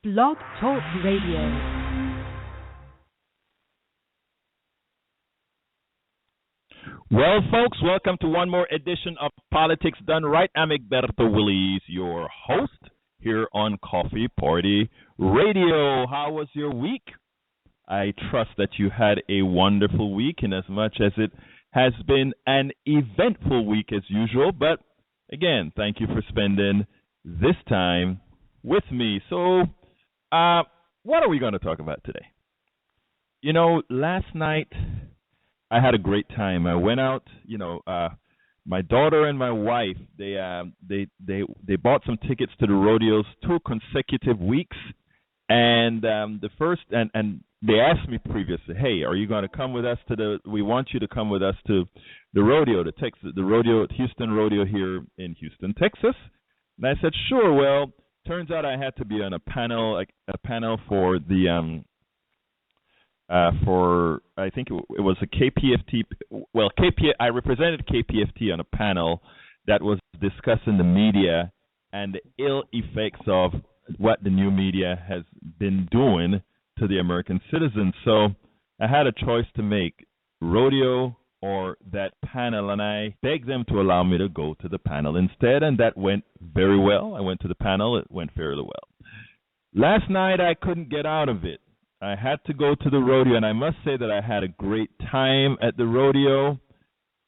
Blog Talk Radio. Well, folks, welcome to one more edition of Politics Done Right. I'm Egberto Willies, your host here on Coffee Party Radio. How was your week? I trust that you had a wonderful week, in as much as it has been an eventful week as usual. But again, thank you for spending this time with me. So, what are we going to talk about today? You know, last night I had a great time. I went out. My daughter and my wife they bought some tickets to the rodeos 2 consecutive weeks, and the first and they asked me previously, hey, are you going to come with us we want you to come with us to the rodeo, the Houston rodeo here in Houston, Texas. And I said, sure. Well, turns out I had to be on a panel for the I think it was a KPFT. Well, I represented KPFT on a panel that was discussing the media and the ill effects of what the new media has been doing to the American citizens. So I had a choice to make: rodeo or that panel, and I begged them to allow me to go to the panel instead, and that went very well. I went to the panel. It went fairly well. Last night I couldn't get out of it. I had to go to the rodeo, and I must say that I had a great time at the rodeo.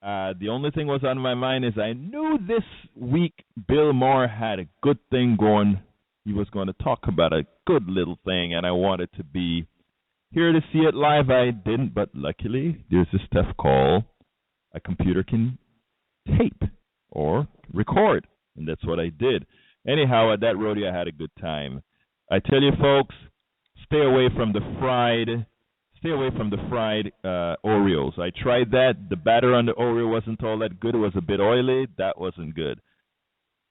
The only thing was on my mind is I knew this week Bill Maher had a good thing going. He was going to talk about a good little thing, and I wanted to be here to see it live. I didn't, but luckily there's this stuff called a computer can tape or record, and that's what I did. Anyhow, at that rodeo I had a good time. I tell you, folks, stay away from the fried Oreos. I tried that. The batter on the Oreo wasn't all that good. It was a bit oily. That wasn't good.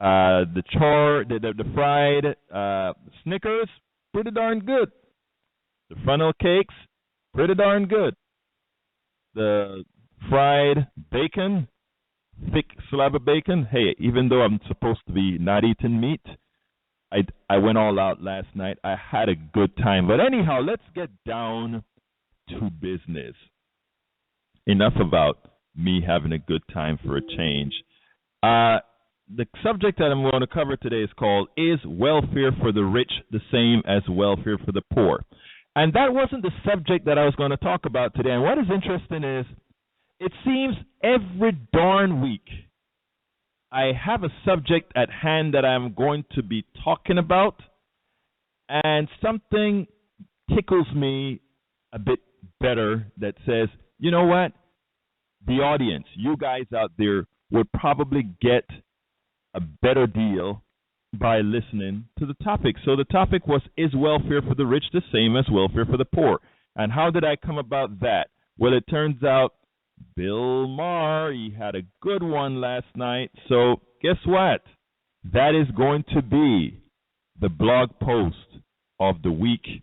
The fried Snickers, pretty darn good. The funnel cakes, pretty darn good. The fried bacon, thick slab of bacon. Hey, even though I'm supposed to be not eating meat, I went all out last night. I had a good time. But anyhow, let's get down to business. Enough about me having a good time for a change. The subject that I'm going to cover today is called, Is Welfare for the Rich the Same as Welfare for the Poor? And that wasn't the subject that I was going to talk about today. And what is interesting is, it seems every darn week I have a subject at hand that I'm going to be talking about, and something tickles me a bit better that says, you know what? The audience, you guys out there, would probably get a better deal by listening to the topic. So the topic was, is welfare for the rich the same as welfare for the poor? And how did I come about that? Well, it turns out Bill Maher, he had a good one last night. So guess what? That is going to be the blog post of the week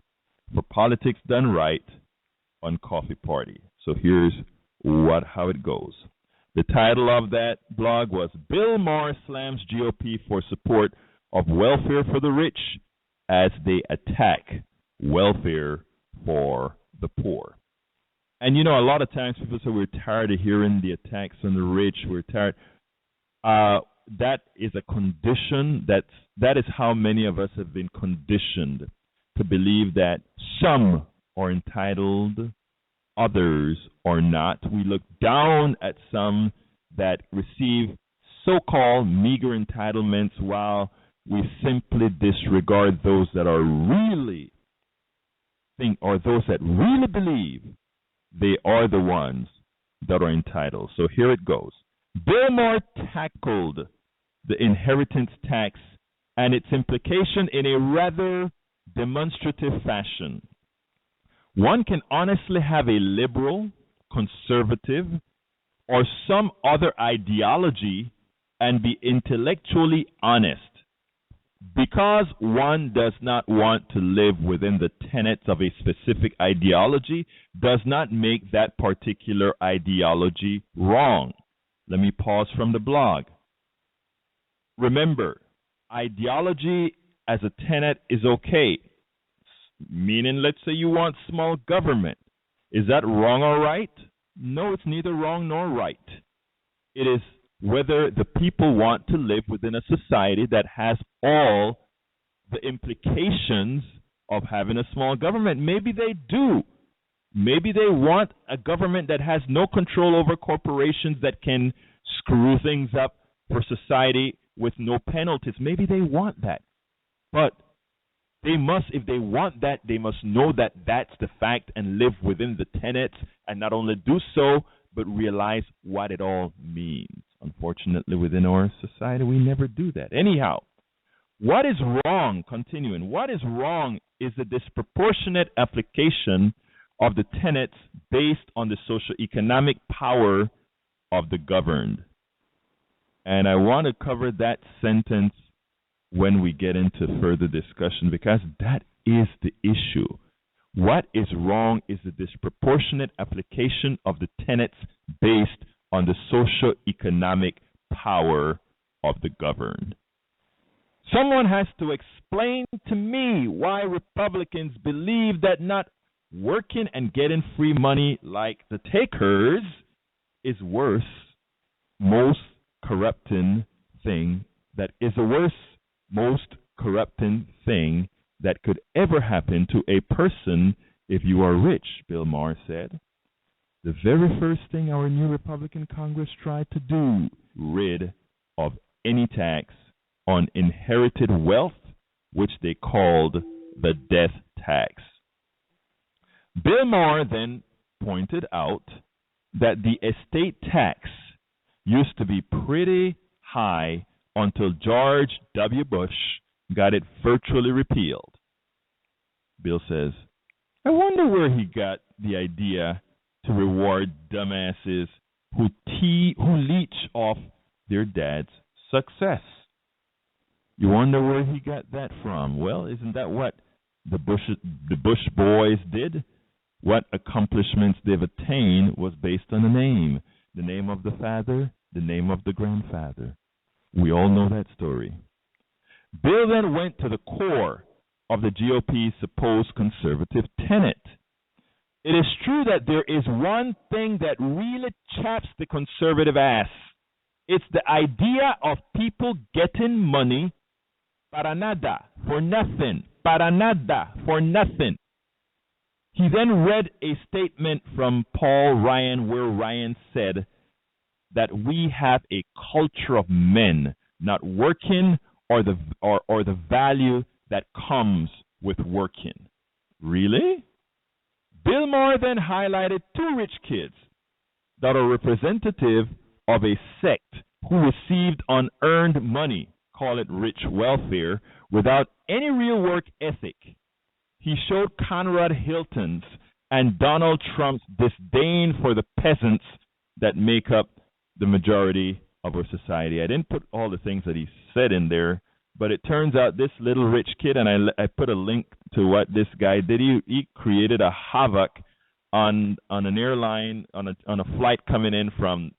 for Politics Done Right on Coffee Party. So here's how it goes. The title of that blog was Bill Maher Slams GOP for Support of Welfare for the Rich as They Attack Welfare for the Poor. And, a lot of times people say we're tired of hearing the attacks on the rich. We're tired. That is a condition. That is how many of us have been conditioned to believe that some are entitled, others are not. We look down at some that receive so-called meager entitlements while we simply disregard those that are really those that really believe they are the ones that are entitled. So here it goes. Bill Maher tackled the inheritance tax and its implication in a rather demonstrative fashion. One can honestly have a liberal, conservative, or some other ideology and be intellectually honest. Because one does not want to live within the tenets of a specific ideology does not make that particular ideology wrong. Let me pause from the blog. Remember, ideology as a tenet is okay. meaning let's say you want small government. Is that wrong or right? No, it's neither wrong nor right. It is whether the people want to live within a society that has all the implications of having a small government. Maybe they do. Maybe they want a government that has no control over corporations that can screw things up for society with no penalties. Maybe they want that. But they must, if they want that, they must know that that's the fact and live within the tenets, and not only do so, but realize what it all means. Unfortunately, within our society, we never do that. Anyhow, what is wrong, continuing, what is wrong is the disproportionate application of the tenets based on the socio-economic power of the governed. And I want to cover that sentence when we get into further discussion, because that is the issue. What is wrong is the disproportionate application of the tenets based on the socio-economic power of the governed. Someone has to explain to me why Republicans believe that not working and getting free money like the takers is most corrupting thing that could ever happen to a person if you are rich, Bill Maher said. The very first thing our new Republican Congress tried to do, rid of any tax on inherited wealth, which they called the death tax. Bill Maher then pointed out that the estate tax used to be pretty high until George W. Bush got it virtually repealed. Bill says, I wonder where he got the idea to reward dumbasses who leech off their dad's success. You wonder where he got that from? Well, isn't that what the Bush boys did? What accomplishments they've attained was based on the name of the father, the name of the grandfather. We all know that story. Bill then went to the core of the GOP's supposed conservative tenet. It is true that there is one thing that really chaps the conservative ass. It's the idea of people getting money para nada, for nothing, para nada, for nothing. He then read a statement from Paul Ryan where Ryan said that we have a culture of men not working or the value that comes with working. Really? Bill Maher then highlighted two rich kids that are representative of a sect who received unearned money, call it rich welfare, without any real work ethic. He showed Conrad Hilton's and Donald Trump's disdain for the peasants that make up the majority of our society. I didn't put all the things that he said in there, but it turns out this little rich kid, and I put a link to what this guy did. He created a havoc on an airline, on a flight coming in from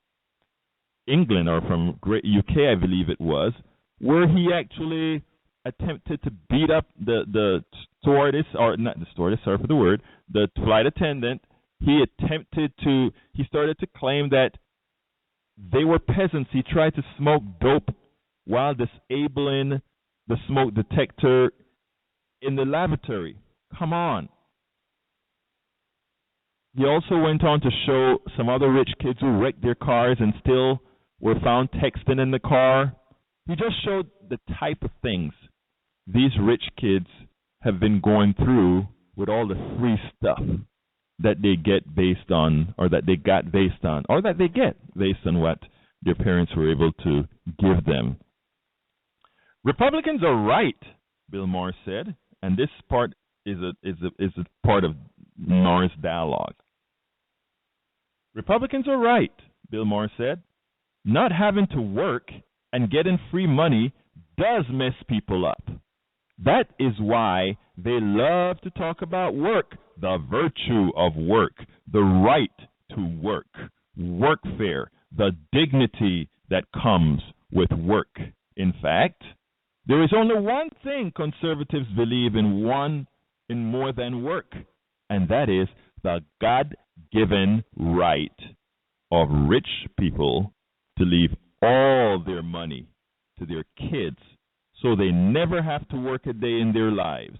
England or from UK, I believe it was, where he actually attempted to beat up the stewardess, or not the stewardess, sorry for the word, the flight attendant. He started to claim that they were peasants. He tried to smoke dope while disabling the smoke detector in the lavatory. Come on. He also went on to show some other rich kids who wrecked their cars and still were found texting in the car. He just showed the type of things these rich kids have been going through with all the free stuff that they get based on, or that they got based on, or that they get based on what their parents were able to give them. Republicans are right, Bill Maher said, and this part is a part of Maher's dialogue. Republicans are right, Bill Maher said. Not having to work and getting free money does mess people up. That is why they love to talk about work, the virtue of work, the right to work, workfare, the dignity that comes with work. In fact, there is only one thing conservatives believe in, one in more than work, and that is the God-given right of rich people to leave all their money to their kids so they never have to work a day in their lives.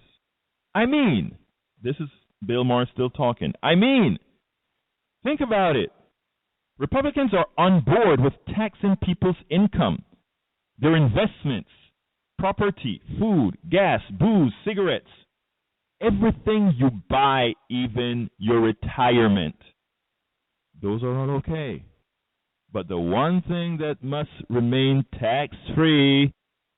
I mean, this is Bill Maher still talking. I mean, think about it. Republicans are on board with taxing people's income, their investments, property, food, gas, booze, cigarettes, everything you buy, even your retirement. Those are all okay. But the one thing that must remain tax-free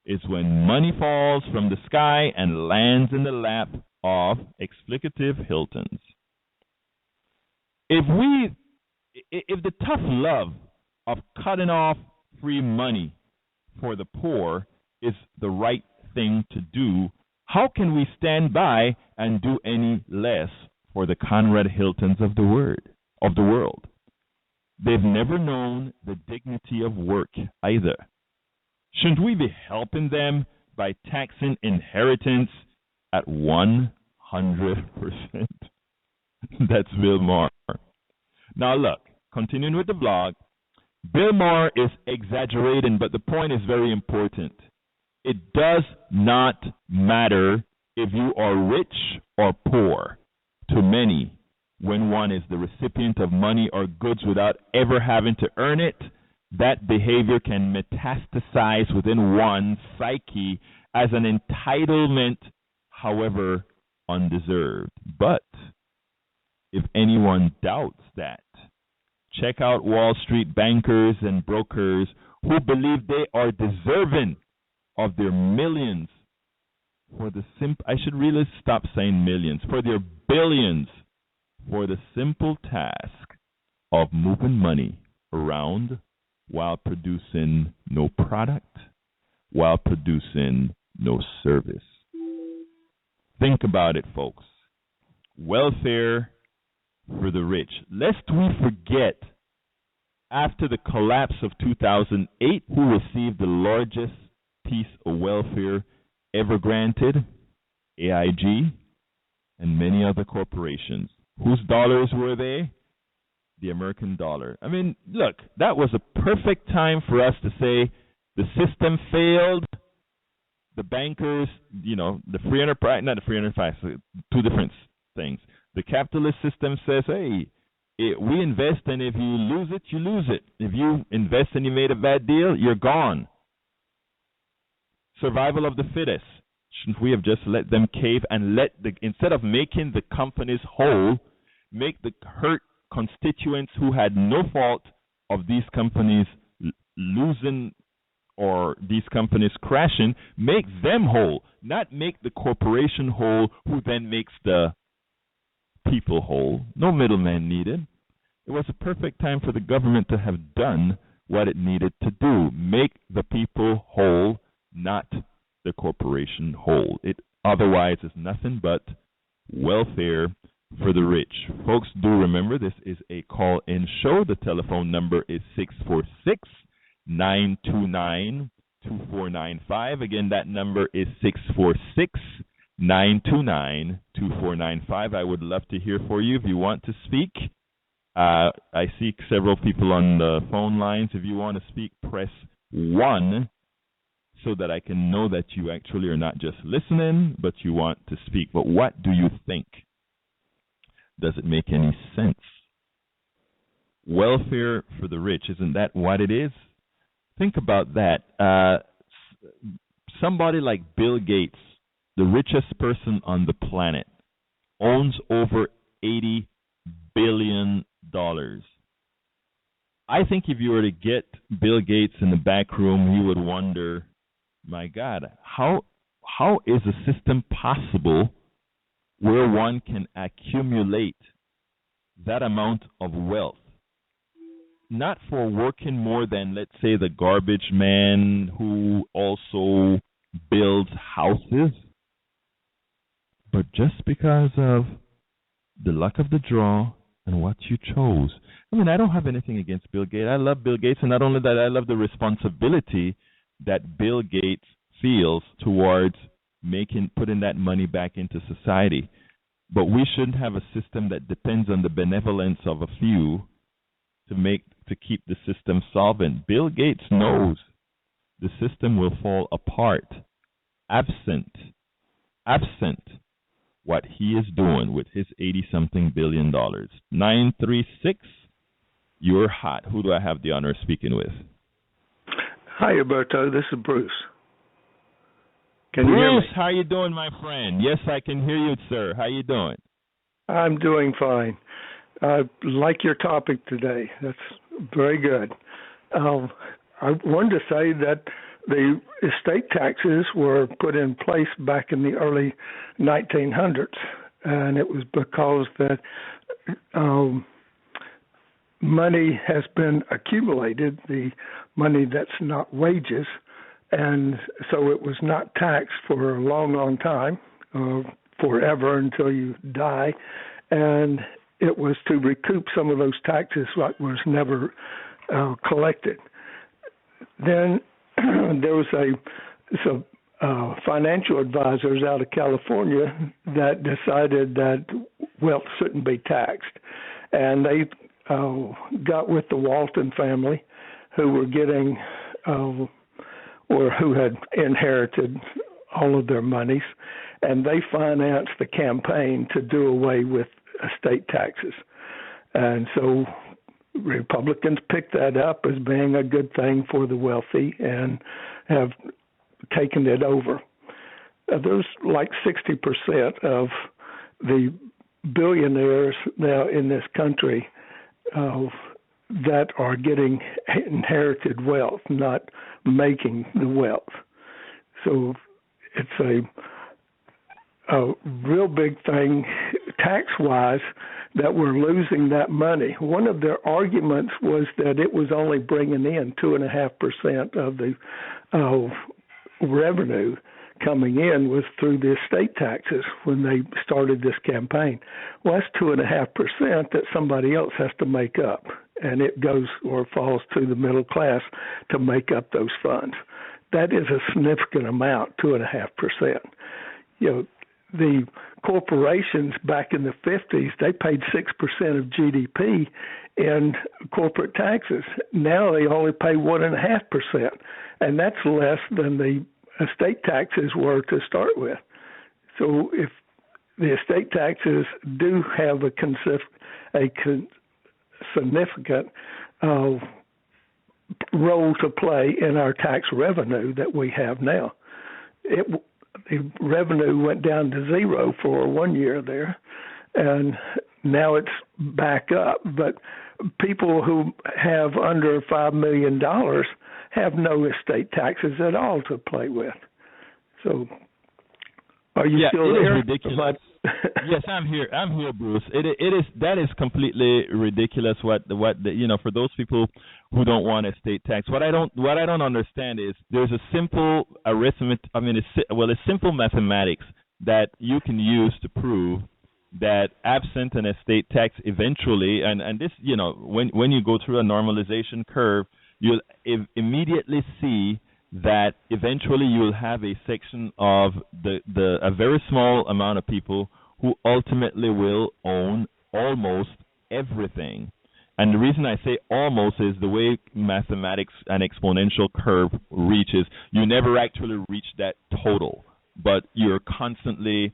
is when money falls from the sky and lands in the lap of explicative Hiltons. If the tough love of cutting off free money for the poor is the right thing to do, how can we stand by and do any less for the Conrad Hiltons of the world? They've never known the dignity of work either. Shouldn't we be helping them by taxing inheritance at 100%? That's Bill Maher. Now look, continuing with the blog, Bill Maher is exaggerating, but the point is very important. It does not matter if you are rich or poor. To many, when one is the recipient of money or goods without ever having to earn it, that behavior can metastasize within one's psyche as an entitlement, however undeserved. But if anyone doubts that, check out Wall Street bankers and brokers who believe they are deserving of their millions for the I should really stop saying millions, for their billions, for the simple task of moving money around while producing no product, while producing no service. Think about it, folks. Welfare for the rich. Lest we forget, after the collapse of 2008, who received the largest piece of welfare ever granted? AIG and many other corporations. Whose dollars were they? The American dollar. I mean, look, that was a perfect time for us to say the system failed. The bankers, the free enterprise, not the free enterprise, two different things. The capitalist system says, hey, we invest, and if you lose it, you lose it. If you invest and you made a bad deal, you're gone. Survival of the fittest. Shouldn't we have just let them cave and instead of making the companies whole, make the hurt constituents who had no fault of these companies losing or these companies crashing, make them whole, not make the corporation whole who then makes the people whole. No middleman needed. It was a perfect time for the government to have done what it needed to do. Make the people whole, not the corporation whole. It otherwise is nothing but welfare for the rich. Folks, do remember this is a call-in show. The telephone number is 646-929-2495. Again, that number is 646-929-2495. I would love to hear for you if you want to speak. I see several people on the phone lines. If you want to speak, press 1 so that I can know that you actually are not just listening, but you want to speak. But what do you think? Does it make any sense? Welfare for the rich, isn't that what it is? Think about that. Somebody like Bill Gates, the richest person on the planet, owns over $80 billion. I think if you were to get Bill Gates in the back room, he would wonder, my God, how is a system possible where one can accumulate that amount of wealth? Not for working more than, let's say, the garbage man who also builds houses, but just because of the luck of the draw and what you chose. I mean, I don't have anything against Bill Gates. I love Bill Gates, and not only that, I love the responsibility that Bill Gates feels towards putting that money back into society. But we shouldn't have a system that depends on the benevolence of a few to keep the system solvent. Bill Gates knows the system will fall apart absent what he is doing with his 80-something $billion. 936, you're hot. Who do I have the honor of speaking with? Hi, Alberto. This is Bruce. Can Bruce, you hear me? how you doing, my friend? Yes, I can hear you, sir. How you doing? I'm doing fine. I like your topic today. That's very good. I wanted to say that the estate taxes were put in place back in the early 1900s, and it was because that money has been accumulated, the money that's not wages, and so it was not taxed for a long, long time, forever until you die, and it was to recoup some of those taxes that was never collected. Then there was some financial advisors out of California that decided that wealth shouldn't be taxed, and they got with the Walton family, who were getting or who had inherited all of their monies, and they financed the campaign to do away with estate taxes. And so Republicans picked that up as being a good thing for the wealthy and have taken it over. There's like 60% of the billionaires now in this country that are getting inherited wealth, not making the wealth. So it's a real big thing tax-wise that we're losing that money. One of their arguments was that it was only bringing in 2.5% of the revenue coming in was through the estate taxes when they started this campaign. Well, that's 2.5% that somebody else has to make up, and it goes or falls to the middle class to make up those funds. That is a significant amount, 2.5%. You know, the corporations back in the 50s, they paid 6% of GDP in corporate taxes. Now they only pay 1.5%, and that's less than the estate taxes were to start with. So if the estate taxes do have a significant role to play in our tax revenue that we have now. The revenue went down to zero for 1 year there, and now it's back up. But people who have under $5 million have no estate taxes at all to play with. So, are you still there? It is ridiculous. Yes, I'm here. I'm here, Bruce. That is completely ridiculous. For those people who don't want estate tax, what I don't understand is there's a simple arithmetic. I mean, it's simple mathematics that you can use to prove that absent an estate tax, eventually, and this, when you go through a normalization curve, you'll immediately see that eventually you'll have a section of a very small amount of people who ultimately will own almost everything. And the reason I say almost is the way mathematics and exponential curve reaches, you never actually reach that total, but you're constantly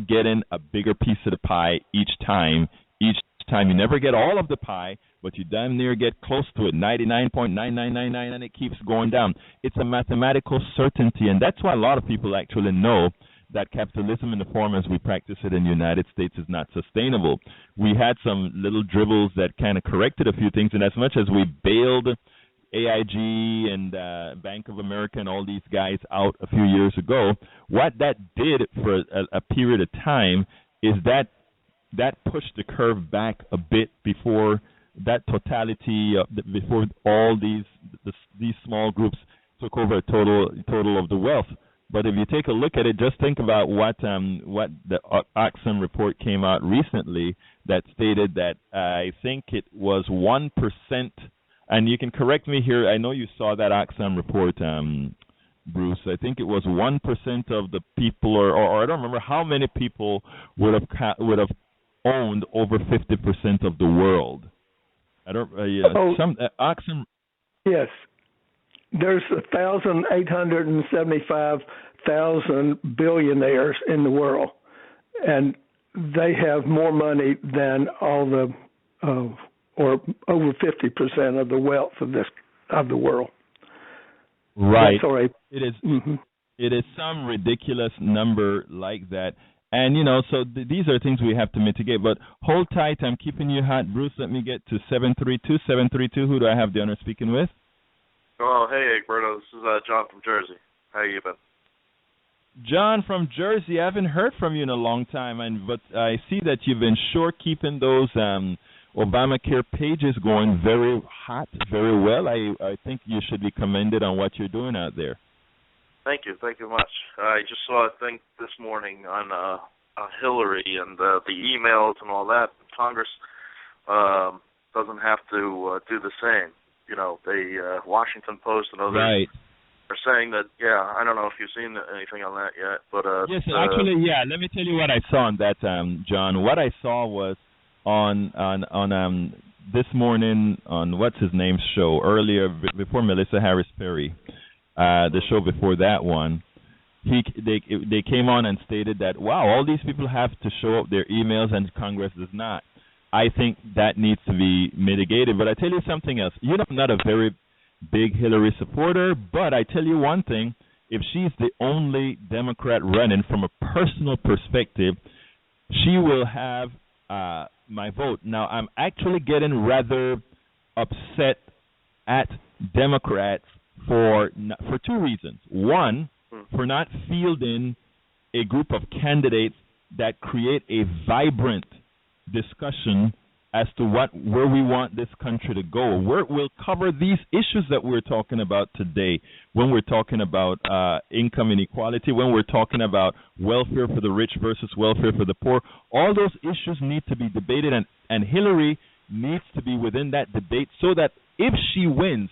getting a bigger piece of the pie each time. You never get all of the pie, but you damn near get close to it, 99.9999, and it keeps going down. It's a mathematical certainty, and that's why a lot of people actually know that capitalism in the form as we practice it in the United States is not sustainable. We had some little dribbles that kind of corrected a few things, and as much as we bailed AIG and Bank of America and all these guys out a few years ago, what that did for a period of time is that pushed the curve back a bit before that totality, before all these small groups took over a total of the wealth. But if you take a look at it, just think about what the Oxfam report came out recently that stated that I think it was 1%, and you can correct me here. I know you saw that Oxfam report, Bruce. I think it was 1% of the people, or I don't remember how many people would have owned over 50% of the world. I don't. Oxen. Yes, there's 875,000 billionaires in the world, and they have more money than all the, or over 50% of the wealth of the world. Right. Sorry. It is. Mm-hmm. It is some ridiculous number like that. And, so these are things we have to mitigate. But hold tight. I'm keeping you hot. Bruce, let me get to 732. Who do I have the honor speaking with? Oh, hey, Egberto. This is John from Jersey. How you been? John from Jersey. I haven't heard from you in a long time, but I see that you've been keeping those Obamacare pages going very hot, very well. I think you should be commended on what you're doing out there. Thank you much. I just saw a thing this morning on Hillary and the emails and all that. Congress doesn't have to do the same. Washington Post and others are saying that. Yeah, I don't know if you've seen anything on that yet, but yes, actually, yeah. Let me tell you what I saw on that, John. What I saw was on this morning on what's his name's show earlier before Melissa Harris Perry. The show before that one, they came on and stated that, wow, all these people have to show up their emails and Congress does not. I think that needs to be mitigated. But I tell you something else. I'm not a very big Hillary supporter, but I tell you one thing. If she's the only Democrat running from a personal perspective, she will have my vote. Now, I'm actually getting rather upset at Democrats for two reasons. One, for not fielding a group of candidates that create a vibrant discussion as to where we want this country to go. We'll cover these issues that we're talking about today when we're talking about income inequality, when we're talking about welfare for the rich versus welfare for the poor. All those issues need to be debated, and Hillary needs to be within that debate so that if she wins,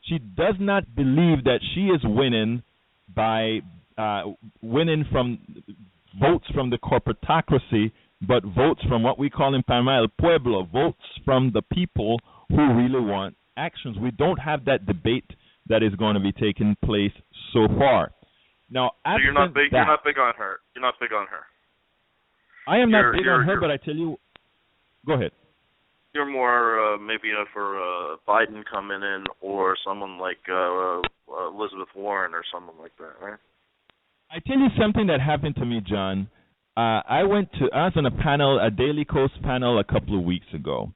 she does not believe that she is winning by winning from votes from the corporatocracy, but votes from what we call in Panama el pueblo, votes from the people who really want actions. We don't have that debate that is going to be taking place so far. Now, so you're not big on her. You're not big on her. I am not big on her, but I tell you, go ahead. You're more maybe for Biden coming in or someone like Elizabeth Warren or someone like that, right? I tell you something that happened to me, John. I was on a Daily Kos panel a couple of weeks ago,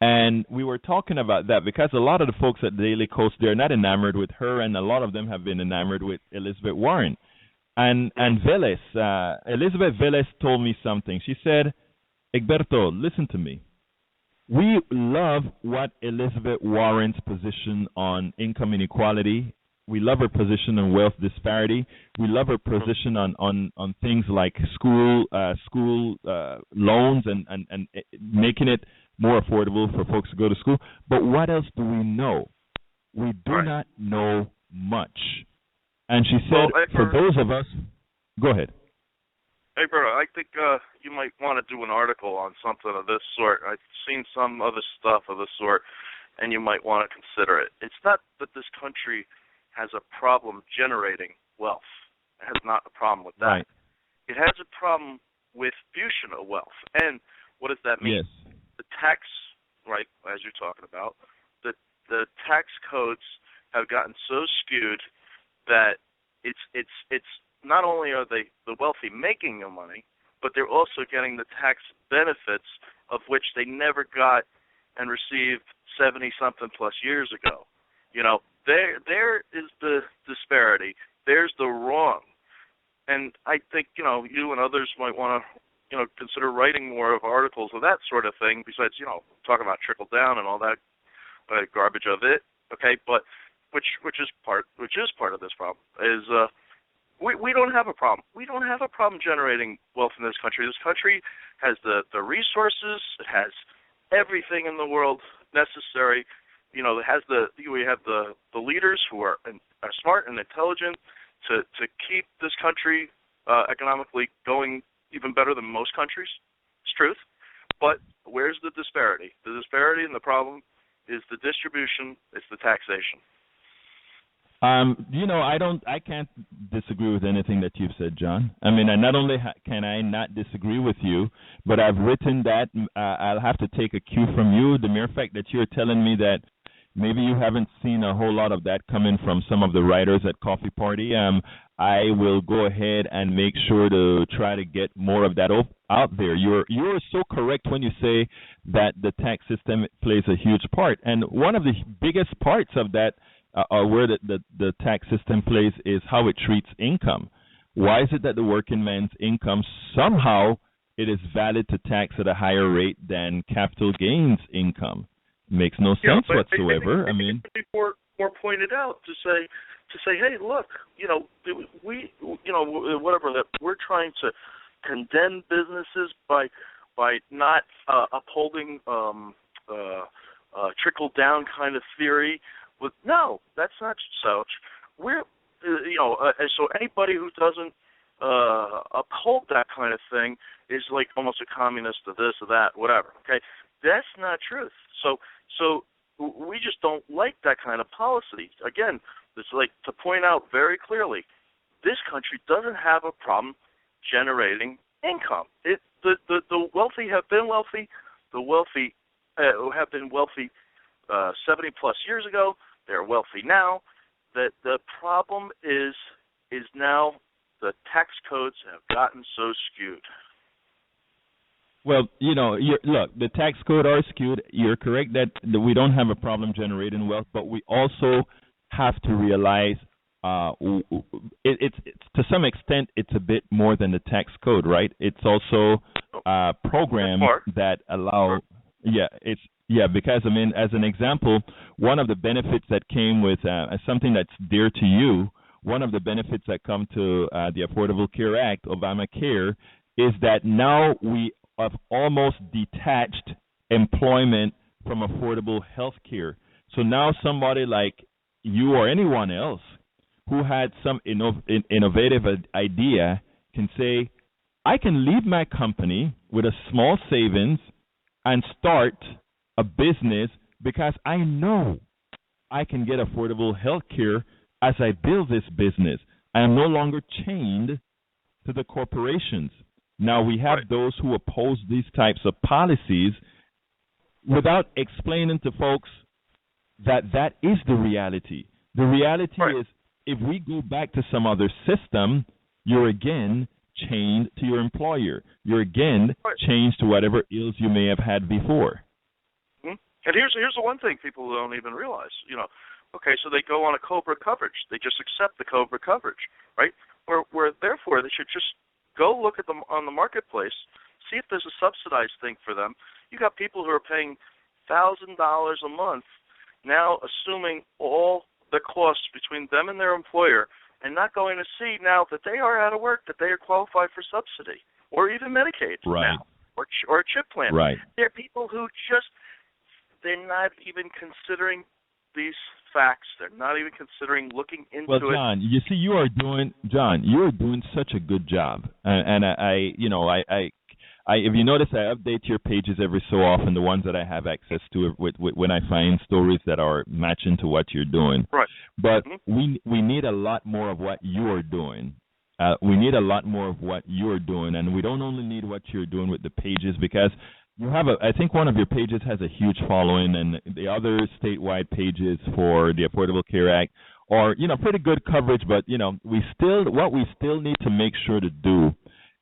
and we were talking about that because a lot of the folks at Daily Kos, they're not enamored with her, and a lot of them have been enamored with Elizabeth Warren. And Velez, Elizabeth Velez told me something. She said, Egberto, listen to me. We love what Elizabeth Warren's position on income inequality. We love her position on wealth disparity. We love her position on things like school loans and making it more affordable for folks to go to school. But what else do we know? We do not know much. And she said, for those of us, go ahead. Hey, brother, I think you might want to do an article on something of this sort. I've seen some other stuff of this sort, and you might want to consider it. It's not that this country has a problem generating wealth. It has not a problem with that. Right. It has a problem with fusion of wealth. And what does that mean? Yes. The tax, right, as you're talking about, the tax codes have gotten so skewed that it's not only are the wealthy making the money, but they're also getting the tax benefits of which they never got and received 70-something plus years ago. There is the disparity. There's the wrong. And I think, you and others might want to, consider writing more of articles of that sort of thing besides, talking about trickle down and all that garbage of it. Okay, but which is part of this problem is we don't have a problem. We don't have a problem generating wealth in this country. This country has the resources. It has everything in the world necessary. We have the leaders who are smart and intelligent, to keep this country economically going even better than most countries. It's truth. But where's the disparity? The disparity and the problem is the distribution. It's the taxation. I can't disagree with anything that you've said, John. I mean, not only can I not disagree with you, but I've written that I'll have to take a cue from you. The mere fact that you're telling me that maybe you haven't seen a whole lot of that coming from some of the writers at Coffee Party. I will go ahead and make sure to try to get more of that out there. You're so correct when you say that the tax system plays a huge part. And one of the biggest parts of that where the tax system plays is how it treats income. Why is it that the working man's income somehow it is valid to tax at a higher rate than capital gains income? Makes no sense whatsoever. I mean, more pointed out to say, hey, look, whatever that we're trying to condemn businesses by not upholding trickle down kind of theory. No, that's not such. We're so anybody who doesn't uphold that kind of thing is like almost a communist or this or that, whatever. Okay, that's not truth. So we just don't like that kind of policy. Again, it's like to point out very clearly, this country doesn't have a problem generating income. The wealthy have been wealthy. The wealthy have been wealthy 70 plus years ago. They're wealthy now. That the problem is now the tax codes have gotten so skewed. Well, look, the tax code are skewed. You're correct that we don't have a problem generating wealth, but we also have to realize it's to some extent it's a bit more than the tax code, right? It's also programs that allow. Because I mean, as an example, one of the benefits that came with something that's dear to you, one of the benefits that come to the Affordable Care Act, Obamacare, is that now we have almost detached employment from affordable health care. So now somebody like you or anyone else who had some innovative idea can say, I can leave my company with a small savings and start a business because I know I can get affordable health care as I build this business. I am no longer chained to the corporations. Now, we have those who oppose these types of policies without explaining to folks that is the reality. The reality is if we go back to some other system, you're again chained to your employer. You're again chained to whatever ills you may have had before. Mm-hmm. And here's the one thing people don't even realize. Okay, so they go on a COBRA coverage. They just accept the COBRA coverage, right? Where therefore they should just go look at them on the marketplace, see if there's a subsidized thing for them. You got people who are paying $1,000 a month now, assuming all the costs between them and their employer, and not going to see now that they are out of work, that they are qualified for subsidy or even Medicaid now, or a CHIP plan. Right. There are people who they're not even considering these facts. They're not even considering looking into it. Well, John, you see, you are doing such a good job, and I if you notice, I update your pages every so often, the ones that I have access to, when I find stories that are matching to what you're doing. Right. But we need a lot more of what you are doing. We need a lot more of what you're doing, and we don't only need what you're doing with the pages, because you have I think one of your pages has a huge following, and the other statewide pages for the Affordable Care Act are, pretty good coverage, but, what we still need to make sure to do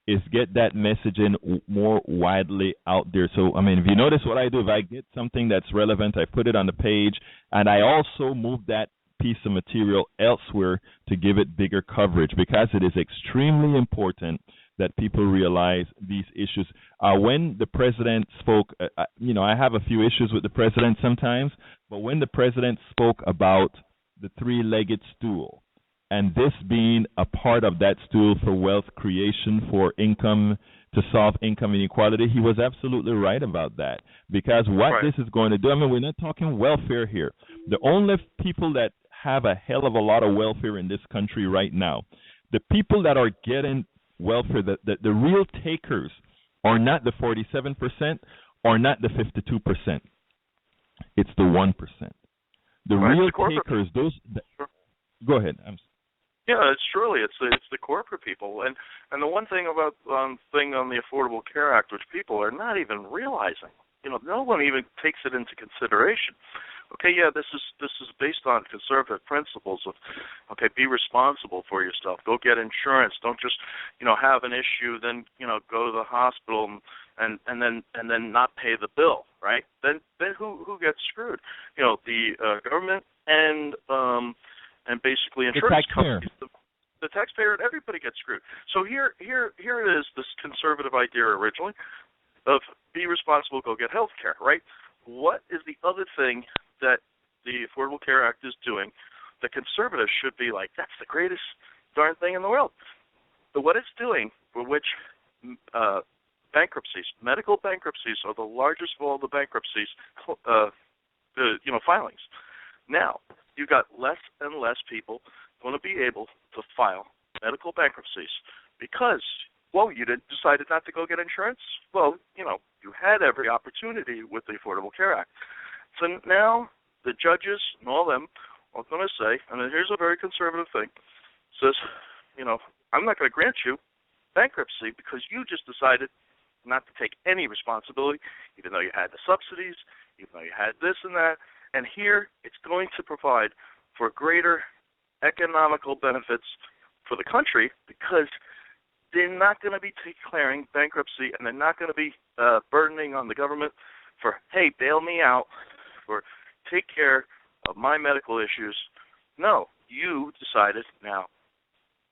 is get that messaging more widely out there. So, I mean, if you notice what I do, if I get something that's relevant, I put it on the page, and I also move that piece of material elsewhere to give it bigger coverage, because it is extremely important that people realize these issues. When the president spoke, I have a few issues with the president sometimes, but when the president spoke about the three-legged stool, and this being a part of that stool for wealth creation, for income, to solve income inequality, he was absolutely right about that. Because what this is going to do, I mean, we're not talking welfare here. The only people that have a hell of a lot of welfare in this country right now. The people that are getting welfare, the real takers, are not the 47%, or not the 52%. It's the 1%. The real takers, those. Go ahead. Yeah, it's truly it's the corporate people, and the one thing about thing on the Affordable Care Act, which people are not even realizing. No one even takes it into consideration. Okay, yeah, this is based on conservative principles of, okay, be responsible for yourself. Go get insurance. Don't just, have an issue, then, go to the hospital and then not pay the bill, right? Then who gets screwed? The government and basically insurance companies. The taxpayer and everybody gets screwed. So here it is, this conservative idea originally of be responsible, go get health care, right? What is the other thing that the Affordable Care Act is doing that conservatives should be like, that's the greatest darn thing in the world? But what it's doing, for which bankruptcies, medical bankruptcies are the largest of all the bankruptcies, filings. Now, you've got less and less people going to be able to file medical bankruptcies because, well, you decided not to go get insurance? Well, you had every opportunity with the Affordable Care Act. So now the judges and all them are going to say, and here's a very conservative thing, says, I'm not going to grant you bankruptcy because you just decided not to take any responsibility, even though you had the subsidies, even though you had this and that. And here it's going to provide for greater economical benefits for the country because they're not going to be declaring bankruptcy, and they're not going to be burdening on the government for, hey, bail me out, or take care of my medical issues. No, you decided now.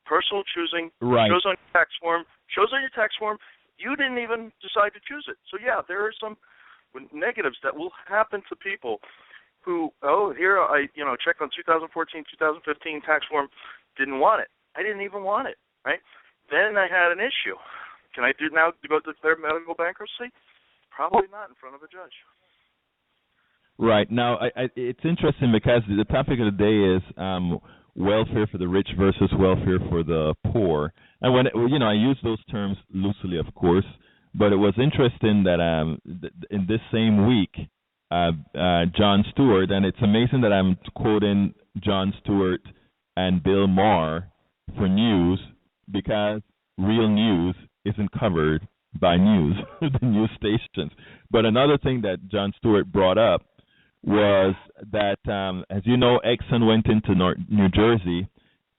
Personal choosing, right, shows on your tax form. You didn't even decide to choose it. So yeah, there are some negatives that will happen to people who, here I check on 2014, 2015 tax form, didn't want it. I didn't even want it, right? Then I had an issue. Can I now go declare medical bankruptcy? Probably not in front of a judge. Right. Now, it's interesting because the topic of the day is welfare for the rich versus welfare for the poor. And when I use those terms loosely, of course, but it was interesting that in this same week, Jon Stewart, and it's amazing that I'm quoting Jon Stewart and Bill Maher for news, because real news isn't covered by news, the news stations. But another thing that Jon Stewart brought up was that, as you know, Exxon went into New Jersey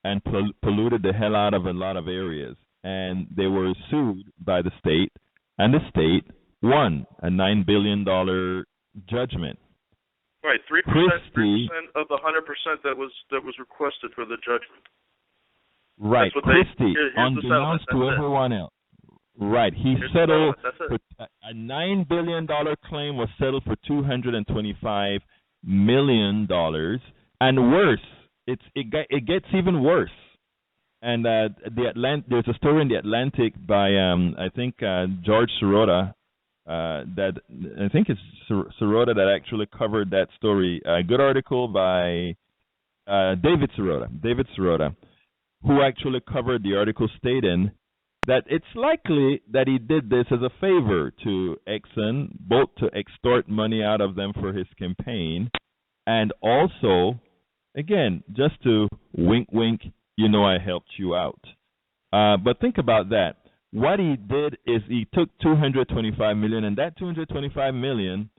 and polluted the hell out of a lot of areas. And they were sued by the state, and the state won a $9 billion judgment. Right, 3% of the 100% that was requested for the judgment. Right, Christie, unbeknownst to everyone else. Right, he settled for a $9 billion claim was settled for $225 million, and worse, it gets even worse. And there's a story in the Atlantic by I think George Sirota, that I think it's Sirota that actually covered that story. A good article by David Sirota, who actually covered the article, stating that it's likely that he did this as a favor to Exxon, both to extort money out of them for his campaign, and also, again, just to wink, wink, I helped you out. But think about that. What he did is he took $225 million, and that $225 million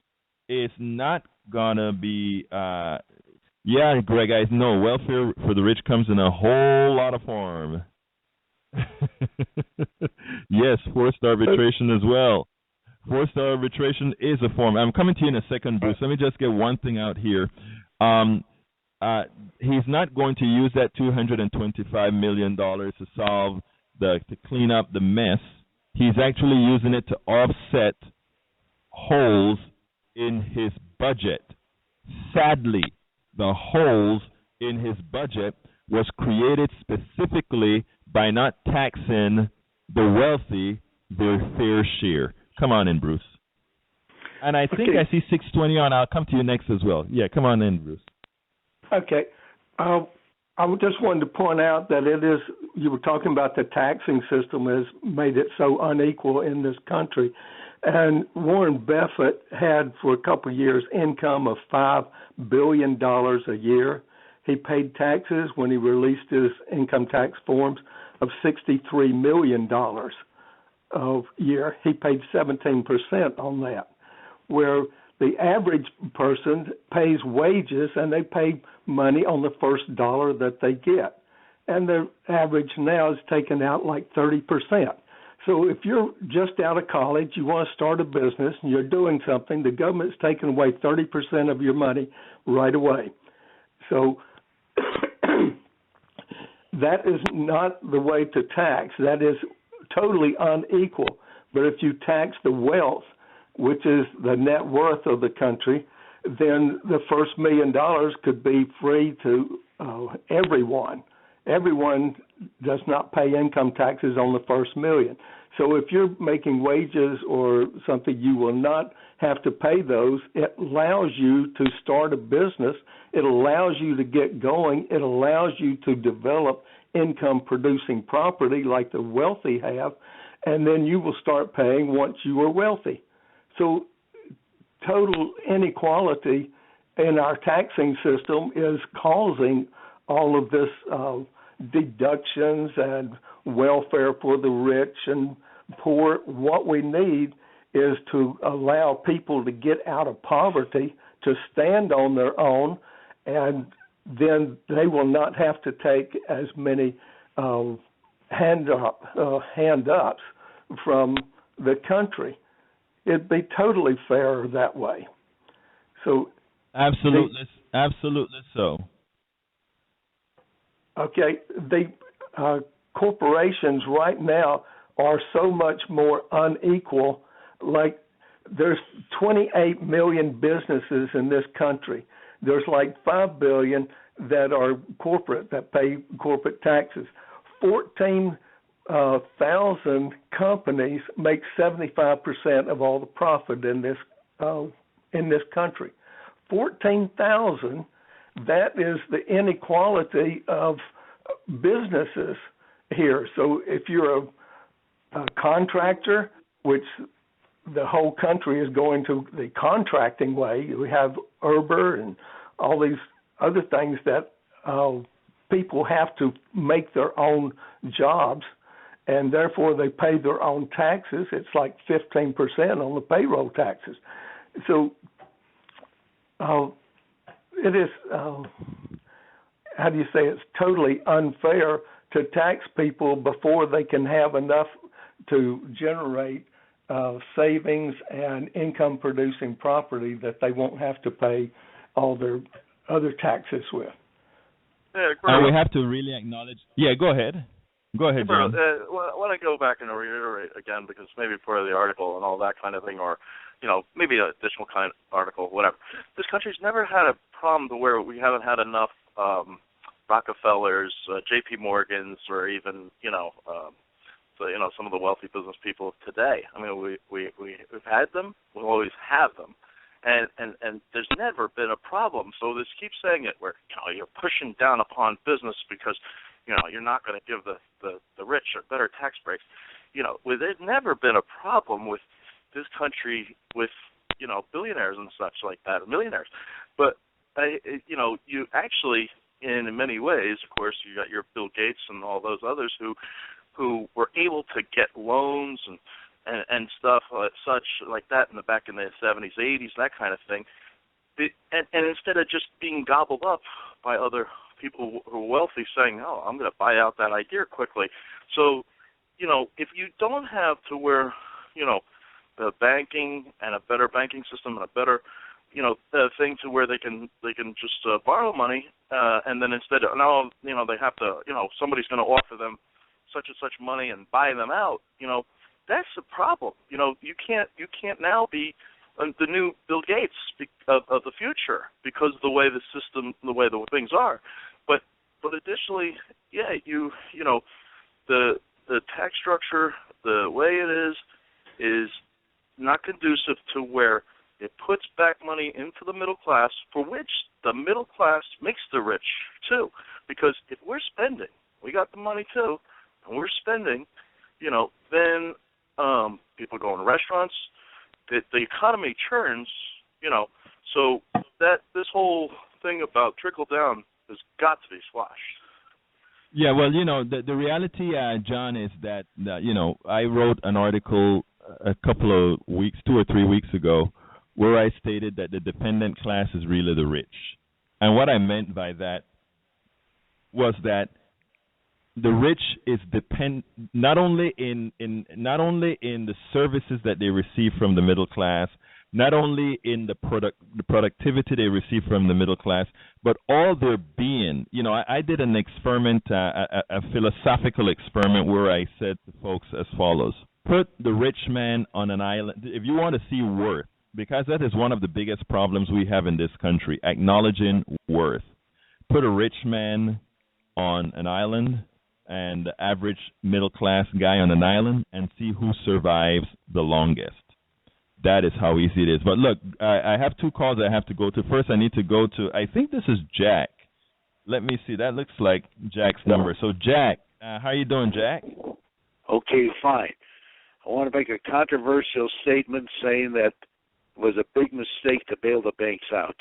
is not gonna be. Greg, I know welfare for the rich comes in a whole lot of form. Yes, forced arbitration as well. Forced arbitration is a form. I'm coming to you in a second, Bruce. Let me just get one thing out here. He's not going to use that $225 million to clean up the mess. He's actually using it to offset holes in his budget. Sadly, the holes in his budget was created specifically by not taxing the wealthy their fair share. Come on in, Bruce. And I think I see 620 on. I'll come to you next as well. Yeah, come on in, Bruce. Okay. I just wanted to point out that you were talking about the taxing system has made it so unequal in this country. And Warren Buffett had for a couple of years income of $5 billion a year. He paid taxes when he released his income tax forms of $63 million a year. He paid 17% on that, where the average person pays wages and they pay money on the first dollar that they get. And the average now is taken out like 30%. So if you're just out of college, you want to start a business, and you're doing something, the government's taking away 30% of your money right away. So that is not the way to tax. That is totally unequal. But if you tax the wealth, which is the net worth of the country, then the first $1 million could be free to everyone. Everyone does not pay income taxes on the first $1 million. So if you're making wages or something, you will not have to pay those. It allows you to start a business. It allows you to get going. It allows you to develop income-producing property like the wealthy have, and then you will start paying once you are wealthy. So total inequality in our taxing system is causing all of this deductions and welfare for the rich and poor. What we need is to allow people to get out of poverty, to stand on their own, and then they will not have to take as many hand-ups from the country. It'd be totally fair that way. So absolutely so. Okay, the corporations right now are so much more unequal. Like there's 28 million businesses in this country. There's like 5 billion that are corporate, that pay corporate taxes. 14,000 companies make 75% of all the profit in this country. 14,000. That is the inequality of businesses here. So if you're a contractor, which the whole country is going to the contracting way, we have Uber and all these other things that people have to make their own jobs, and therefore they pay their own taxes. It's like 15% on the payroll taxes. So it is, how do you say, it's totally unfair to tax people before they can have enough to generate savings and income-producing property that they won't have to pay all their other taxes with. Yeah, and we have to really acknowledge. Yeah, go ahead. Go ahead, John. I want to go back and reiterate again, because maybe part of the article and all that kind of thing, or maybe an additional kind of article, whatever. This country's never had a problem to where we haven't had enough Rockefellers, J.P. Morgans, or even some of the wealthy business people of today. I mean, we've had them. We'll always have them. And there's never been a problem. So this keeps saying it where you're pushing down upon business because you're not going to give the rich or better tax breaks. There's never been a problem with this country with billionaires and such like that, or millionaires. But you actually, in many ways, of course, you got your Bill Gates and all those others who were able to get loans and stuff such like that back in the 70s, 80s, that kind of thing. And instead of just being gobbled up by other people who are wealthy saying, oh, I'm going to buy out that idea quickly. So, if you don't have to where, the banking and a better banking system and a better, thing to where they can just borrow money, and then instead of, they have to, somebody's going to offer them such and such money and buy them out, that's a problem. You can't now be the new Bill Gates of the future because of the way the system, the way the things are. But additionally, yeah, the tax structure, the way it is not conducive to where it puts back money into the middle class, for which the middle class makes the rich too, because if we're spending, we got the money too, and we're spending, then people go in restaurants. The economy churns, so that this whole thing about trickle down has got to be squashed. Yeah, well, the reality, John, is that I wrote an article a couple of weeks, 2 or 3 weeks ago, where I stated that the dependent class is really the rich. And what I meant by that was that the rich is not only in the services that they receive from the middle class, not only in the productivity they receive from the middle class, but all their being. I did an experiment, a philosophical experiment, where I said to folks as follows: put the rich man on an island. If you want to see worth, because that is one of the biggest problems we have in this country, acknowledging worth. Put a rich man on an island and the average middle-class guy on an island, and see who survives the longest. That is how easy it is. But look, I have 2 calls I have to go to. First, I need to go to, I think this is Jack. Let me see. That looks like Jack's number. So, Jack, how you doing, Jack? Okay, fine. I want to make a controversial statement saying that it was a big mistake to bail the banks out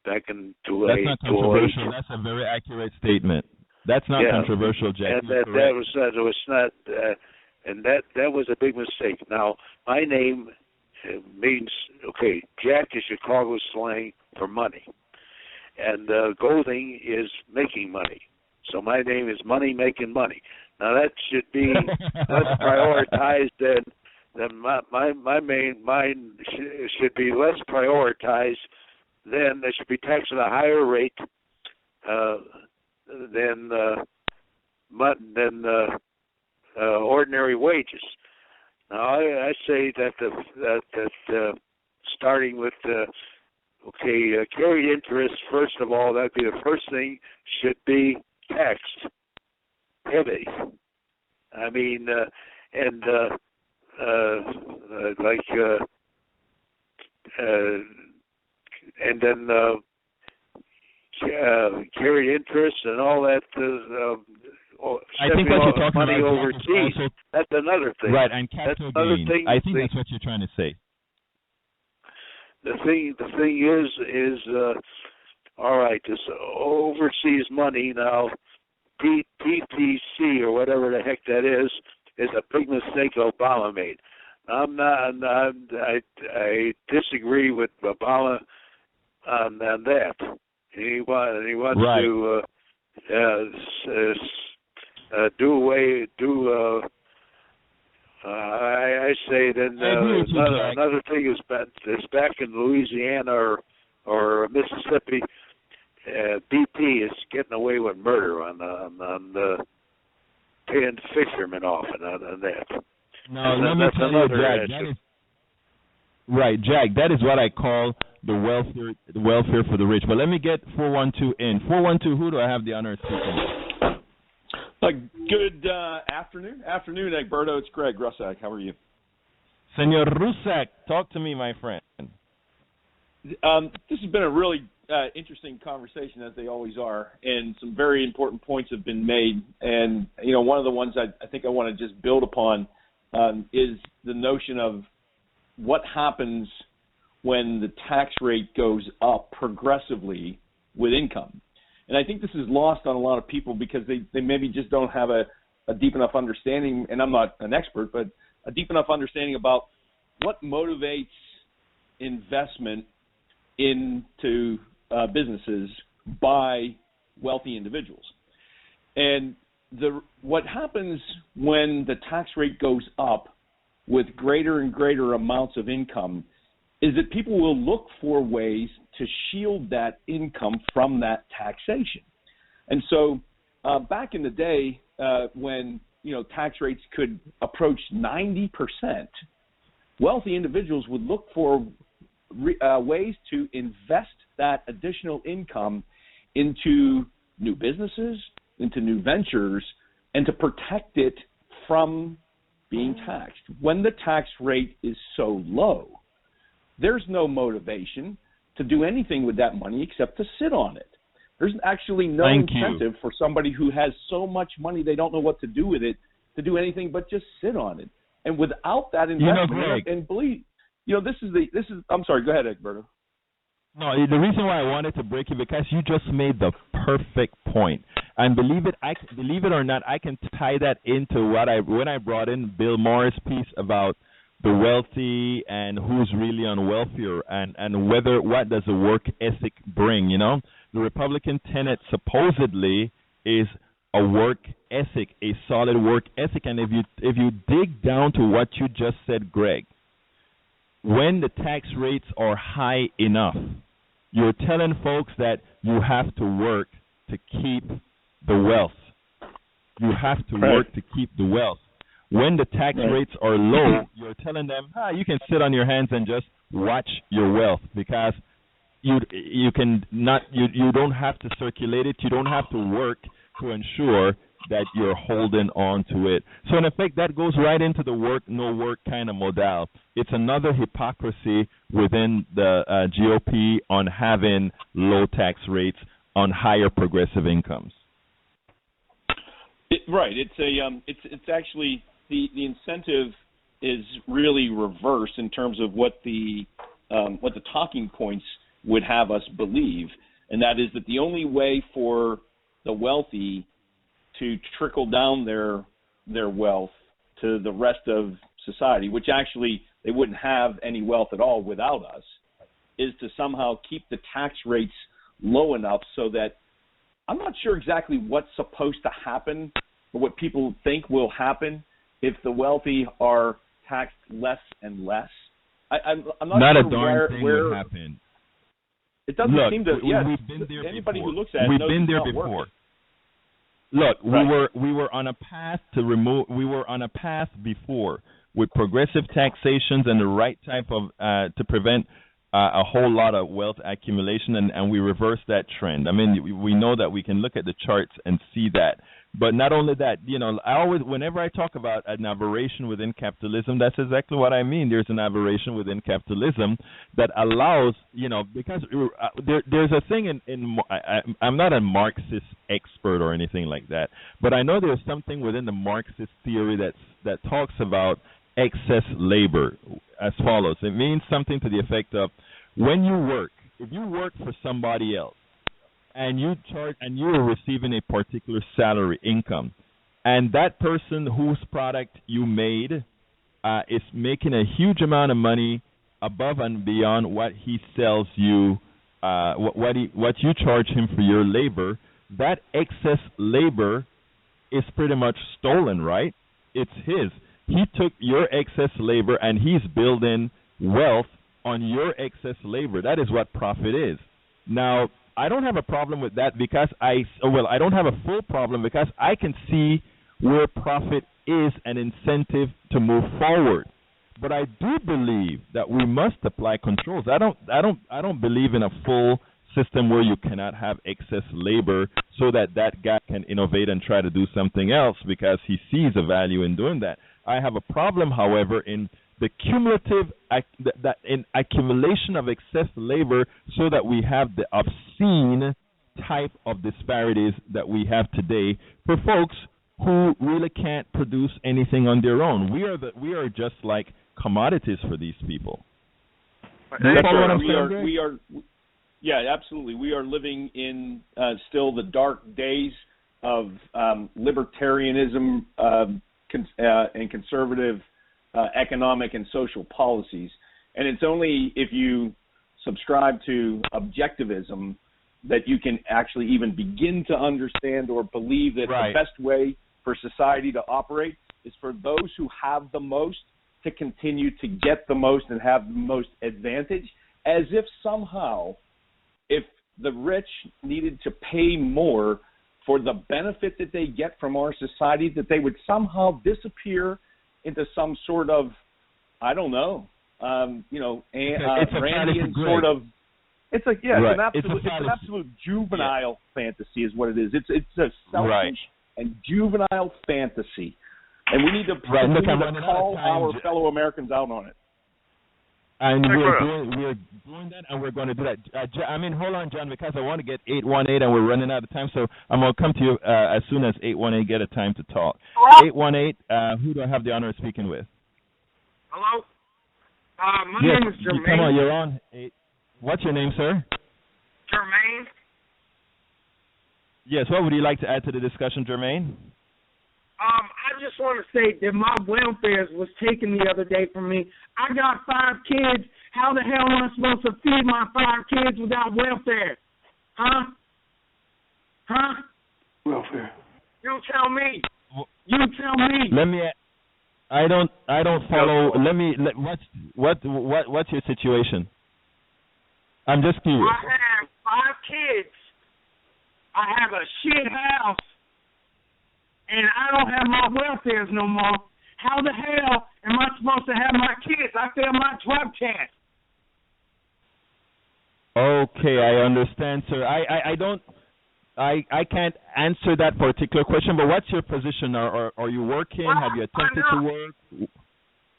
back in 2008. That's not controversial. That's a very accurate statement. That's not controversial, Jack. And that was not, and that was a big mistake. Now, my name means, Jack is Chicago slang for money, and Golding is making money. So my name is Money Making Money. Now that should be less prioritized than mine should be less prioritized. Then they should be taxed at a higher rate than ordinary wages. Now I say that starting with carried interest, first of all, that'd be the first thing, should be taxed heavy. I mean, and then carried interest and all that. I think what you're talking money about overseas. Also, that's another thing. Right, and capital gain. I think that's what you're trying to say. The thing is, all right, this overseas money now, PPC or whatever the heck that is a big mistake Obama made. I disagree with Obama on that. He wants to do away. I say then another thing is back in Louisiana or Mississippi, BP is getting away with murder on paying fishermen off and on that. No, let me tell you, Jack. That is, right, Jack. That is what I call the welfare for the rich. But let me get 412 in. 412. Who do I have the honor of speaking with? Good afternoon, Egberto. It's Greg Russack. How are you? Senor Russack, talk to me, my friend. This has been a really interesting conversation, as they always are, and some very important points have been made. And, one of the ones I think I want to just build upon is the notion of what happens when the tax rate goes up progressively with income. And I think this is lost on a lot of people because they maybe just don't have a deep enough understanding, and I'm not an expert, but a deep enough understanding about what motivates investment into businesses by wealthy individuals. And what happens when the tax rate goes up with greater and greater amounts of income is that people will look for ways to shield that income from that taxation. And so back in the day when tax rates could approach 90%, wealthy individuals would look for ways to invest that additional income into new businesses, into new ventures, and to protect it from being taxed. When the tax rate is so low, there's no motivation to do anything with that money except to sit on it. There's actually no incentive for somebody who has so much money they don't know what to do with it to do anything but just sit on it. And without that investment, Greg, and believe, this is. I'm sorry. Go ahead, Egberto. No, the reason why I wanted to break you because you just made the perfect point. And believe it or not, I can tie that into when I brought in Bill Maher's piece about the wealthy and who's really on welfare and what does the work ethic bring. The Republican tenet supposedly is a work ethic, a solid work ethic. And if you dig down to what you just said, Greg, when the tax rates are high enough, you're telling folks that you have to work to keep the wealth. You have to work to keep the wealth. When the tax rates are low, you're telling them, you can sit on your hands and just watch your wealth because you don't have to circulate it. You don't have to work to ensure that you're holding on to it. So in effect, that goes right into the work, no work kind of model. It's another hypocrisy within the GOP on having low tax rates on higher progressive incomes. It's actually the incentive is really reversed in terms of what the talking points would have us believe, and that is that the only way for the wealthy to trickle down their wealth to the rest of society, which actually they wouldn't have any wealth at all without us, is to somehow keep the tax rates low enough so that I'm not sure exactly what's supposed to happen or what people think will happen if the wealthy are taxed less and less. I'm not sure a darn thing would happen. It doesn't seem to. We've been there anybody before. Who looks at it we've knows been there it's not before. Working. Look, we were on a path to remove. We were on a path before with progressive taxations and the right type of to prevent a whole lot of wealth accumulation, and we reversed that trend. I mean, we know that we can look at the charts and see that. But not only that, whenever I talk about an aberration within capitalism, that's exactly what I mean. There's an aberration within capitalism that allows, because there's a thing I'm not a Marxist expert or anything like that, but I know there's something within the Marxist theory that talks about excess labor as follows. It means something to the effect of when you work, if you work for somebody else, and you are receiving a particular salary income, and that person whose product you made is making a huge amount of money above and beyond what he sells you, what you charge him for your labor, that excess labor is pretty much stolen, right? It's his. He took your excess labor and he's building wealth on your excess labor. That is what profit is. Now, I don't have a problem with that because I don't have a full problem because I can see where profit is an incentive to move forward. But I do believe that we must apply controls. I don't believe in a full system where you cannot have excess labor so that guy can innovate and try to do something else because he sees a value in doing that. I have a problem, however, in the cumulative accumulation of excess labor so that we have the obscene type of disparities that we have today for folks who really can't produce anything on their own. We are just like commodities for these people. Yeah, absolutely. We are living in still the dark days of libertarianism and conservative economic and social policies. And it's only if you subscribe to objectivism that you can actually even begin to understand or believe that the best way for society to operate is for those who have the most to continue to get the most and have the most advantage, as if somehow if the rich needed to pay more for the benefit that they get from our society, that they would somehow disappear into some sort of, I don't know, Randian sort of. It's like, it's an absolute juvenile fantasy, is what it is. It's a selfish and juvenile fantasy, and we need to call our fellow Americans out on it. And we're doing that, and we're going to do that. Hold on, John, because I want to get 818, and we're running out of time. So I'm going to come to you as soon as 818 get a time to talk. Hello? 818, who do I have the honor of speaking with? Hello? My name is Jermaine. Come on, you're on. What's your name, sir? Jermaine. Yes, what would you like to add to the discussion, Jermaine? I just want to say that my welfare was taken the other day from me. I got 5 kids. How the hell am I supposed to feed my 5 kids without welfare? Huh? Welfare. You tell me. You tell me. Let me. I don't follow. What's your situation? I'm just curious. I have 5 kids. I have a shit house. And I don't have my welfares no more. How the hell am I supposed to have my kids? I failed my drug test. Okay, I understand, sir. I can't answer that particular question, but what's your position? Are you working? Have you attempted to work?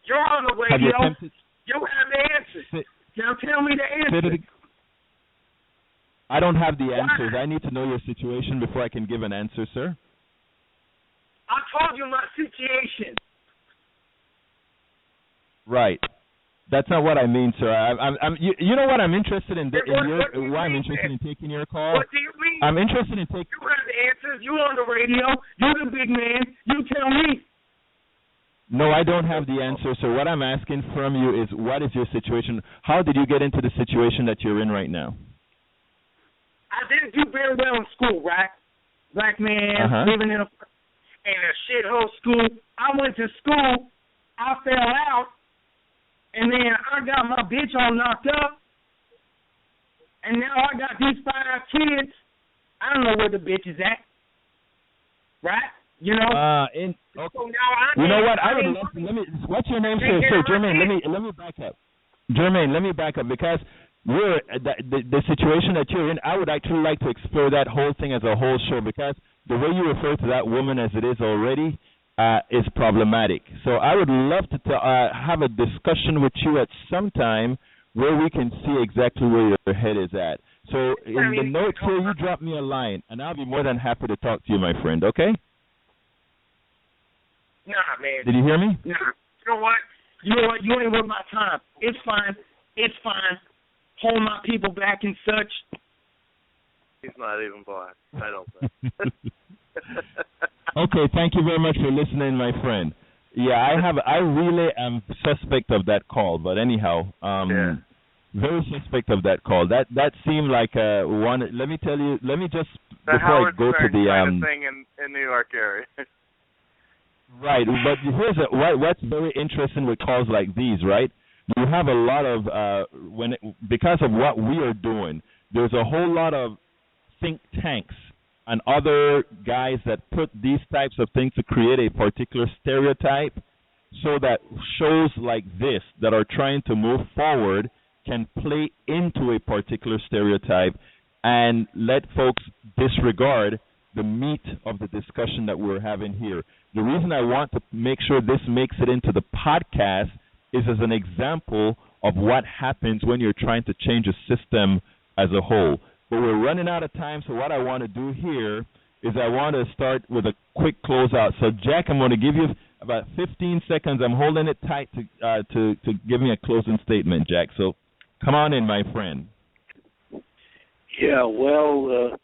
You're on the radio. Have you attempted? You have the answers. Now tell me the answer. I don't have the answers. I need to know your situation before I can give an answer, sir. I told you my situation. Right. That's not what I mean, sir. You know what I'm interested in? Why I'm interested in taking your call? What do you mean? I'm interested in taking. You have the answers. You on the radio. You're the big man. You tell me. No, I don't have the answer, sir. What I'm asking from you is, what is your situation? How did you get into the situation that you're in right now? I didn't do very well in school, right? Black man living in a shithole school. I went to school. I fell out. And then I got my bitch all knocked up. And now I got these 5 kids. I don't know where the bitch is at. Right? You know? Okay. So now you know what? I would love to, what's your name, sir? Sir, Jermaine, let me back up. Jermaine, let me back up, because the situation that you're in, I would actually like to explore that whole thing as a whole show, because the way you refer to that woman as it is already is problematic. So I would love to have a discussion with you at some time where we can see exactly where your head is at. So in the notes here, you drop me a line, and I'll be more than happy to talk to you, my friend, okay? Nah, man. Did you hear me? Nah. You know what? You ain't worth my time. It's fine. Hold my people back and such. He's not even black. I don't think. Okay, thank you very much for listening, my friend. Yeah, I really am suspect of that call, but anyhow, very suspect of that call. That seemed like one. Let me tell you. Let me just the before Howard I go to the kind of thing in New York area. Right, but here's what's very interesting with calls like these, right? You have a lot of because of what we are doing, there's a whole lot of think tanks and other guys that put these types of things to create a particular stereotype, so that shows like this that are trying to move forward can play into a particular stereotype and let folks disregard the meat of the discussion that we're having here. The reason I want to make sure this makes it into the podcast is as an example of what happens when you're trying to change a system as a whole. But we're running out of time, so what I want to do here is I want to start with a quick closeout. So, Jack, I'm going to give you about 15 seconds. I'm holding it tight to give me a closing statement, Jack. So come on in, my friend. Yeah, well,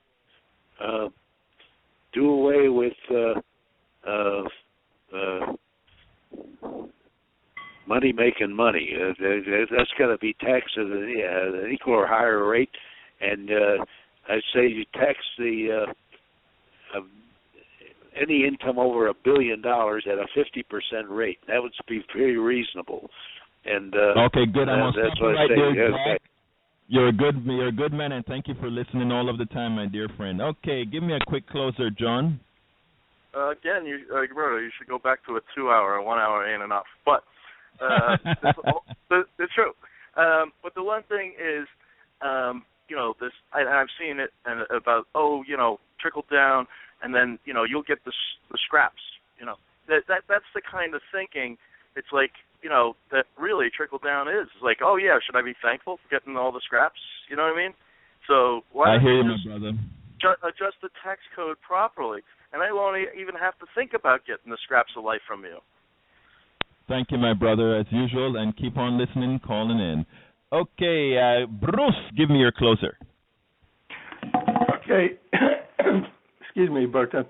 do away with money making money. That's going to be taxed at an equal or higher rate, and I'd say you tax the any income over $1 billion at a 50% rate. That would be very reasonable. And okay, good. I'm that's what I say. There, Jack. You're a good man, and thank you for listening all of the time, my dear friend. Okay, give me a quick closer, John. Again, Roberto, you should go back to a 2-hour, 1 hour in and off. But it's true. But the one thing is, this I've seen it and about trickle down, and then you'll get the scraps. That's the kind of thinking. It's like that really trickle down is. It's like, oh yeah, should I be thankful for getting all the scraps? You know what I mean? So why don't you just adjust the tax code properly, and I won't even have to think about getting the scraps of life from you. Thank you, my brother, as usual, and keep on listening, calling in. Okay, Bruce, give me your closer. Okay. Excuse me, Berta.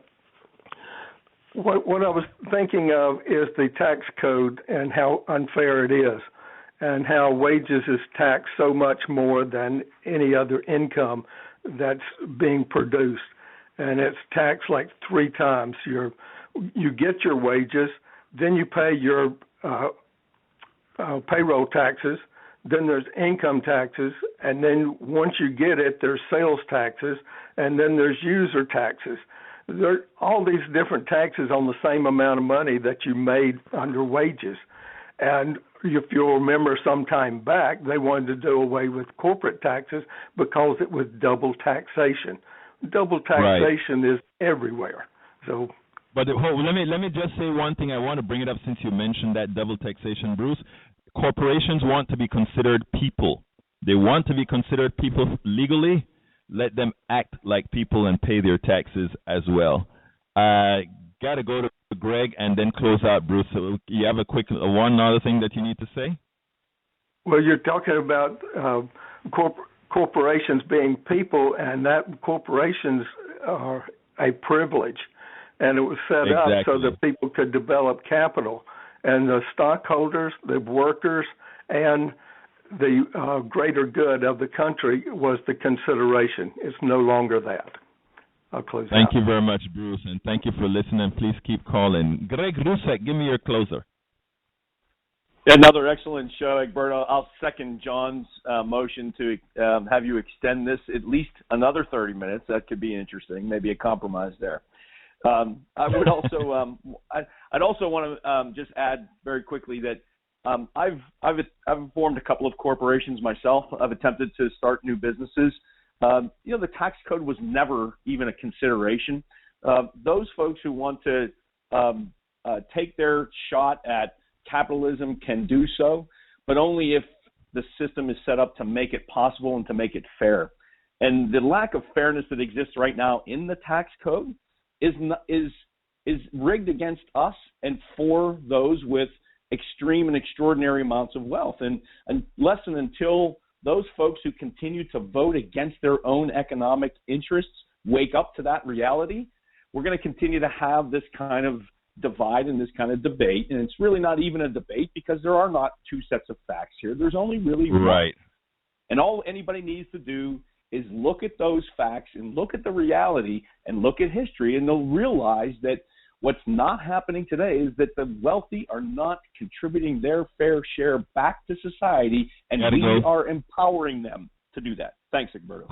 What I was thinking of is the tax code and how unfair it is, and how wages is taxed so much more than any other income that's being produced. And it's taxed like 3 times. You get your wages, then you pay your payroll taxes, then there's income taxes, and then once you get it, there's sales taxes, and then there's user taxes. There are all these different taxes on the same amount of money that you made under wages. And if you'll remember some time back, they wanted to do away with corporate taxes because it was double taxation. Double taxation is everywhere. So, but let me just say one thing. I want to bring it up since you mentioned that double taxation, Bruce. Corporations want to be considered people. They want to be considered people legally. Let them act like people and pay their taxes as well. Got to go to Greg and then close out, Bruce. So you have a quick one other thing that you need to say? Well, you're talking about corporations being people, and that corporations are a privilege. And it was set up so that people could develop capital. And the stockholders, the workers, and the greater good of the country was the consideration. It's no longer that. I'll close out. Thank you very much, Bruce, and thank you for listening. Please keep calling. Greg Rusek, give me your closer. Another excellent show, Egberto. I'll second John's motion to have you extend this at least another 30 minutes. That could be interesting, maybe a compromise there. I would also, I'd also want to just add very quickly that I've formed a couple of corporations myself. I've attempted to start new businesses. The tax code was never even a consideration. Those folks who want to take their shot at capitalism can do so, but only if the system is set up to make it possible and to make it fair. And the lack of fairness that exists right now in the tax code is rigged against us and for those with extreme and extraordinary amounts of wealth. And unless and until those folks who continue to vote against their own economic interests wake up to that reality, we're going to continue to have this kind of divide and this kind of debate. And it's really not even a debate because there are not two sets of facts here. There's only really one. Right. And all anybody needs to do is look at those facts and look at the reality and look at history, and they'll realize that what's not happening today is that the wealthy are not contributing their fair share back to society, and we are empowering them to do that. Thanks, Egberto.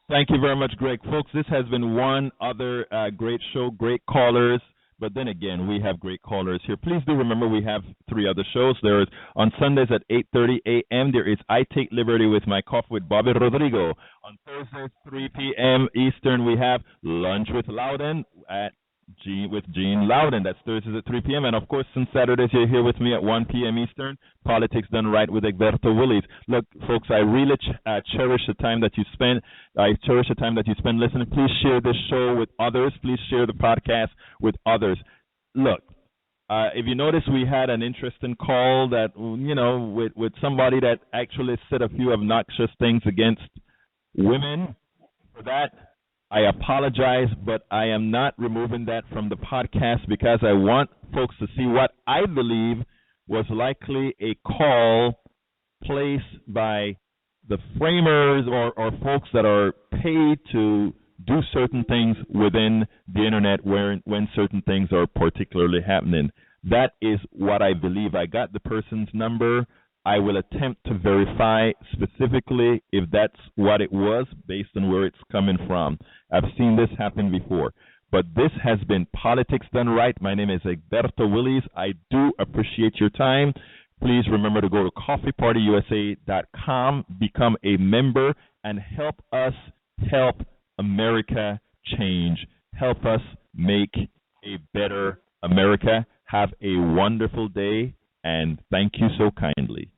Thank you very much, Greg. Folks, this has been one other great show, great callers. But then again, we have great callers here. Please do remember we have 3 other shows. There is on Sundays at 8:30 a.m. There is I Take Liberty with My Coffee with Bobby Rodrigo. On Thursdays, 3 p.m. Eastern, we have Lunch with Loudon with Gene Loudon. That's Thursdays at 3 p.m. And, of course, on Saturdays, you're here with me at 1 p.m. Eastern. Politics Done Right with Egberto Willies. Look, folks, I really cherish the time that you spend. I cherish the time that you spend listening. Please share this show with others. Please share the podcast with others. Look, if you notice, we had an interesting call that, with somebody that actually said a few obnoxious things against women. For that, I apologize, but I am not removing that from the podcast because I want folks to see what I believe was likely a call placed by the framers or folks that are paid to do certain things within the internet when certain things are particularly happening. That is what I believe. I got the person's number. I will attempt to verify specifically if that's what it was based on where it's coming from. I've seen this happen before. But this has been Politics Done Right. My name is Egberto Willies. I do appreciate your time. Please remember to go to coffeepartyusa.com, become a member, and help us help America change. Help us make a better America. Have a wonderful day. And thank you so kindly.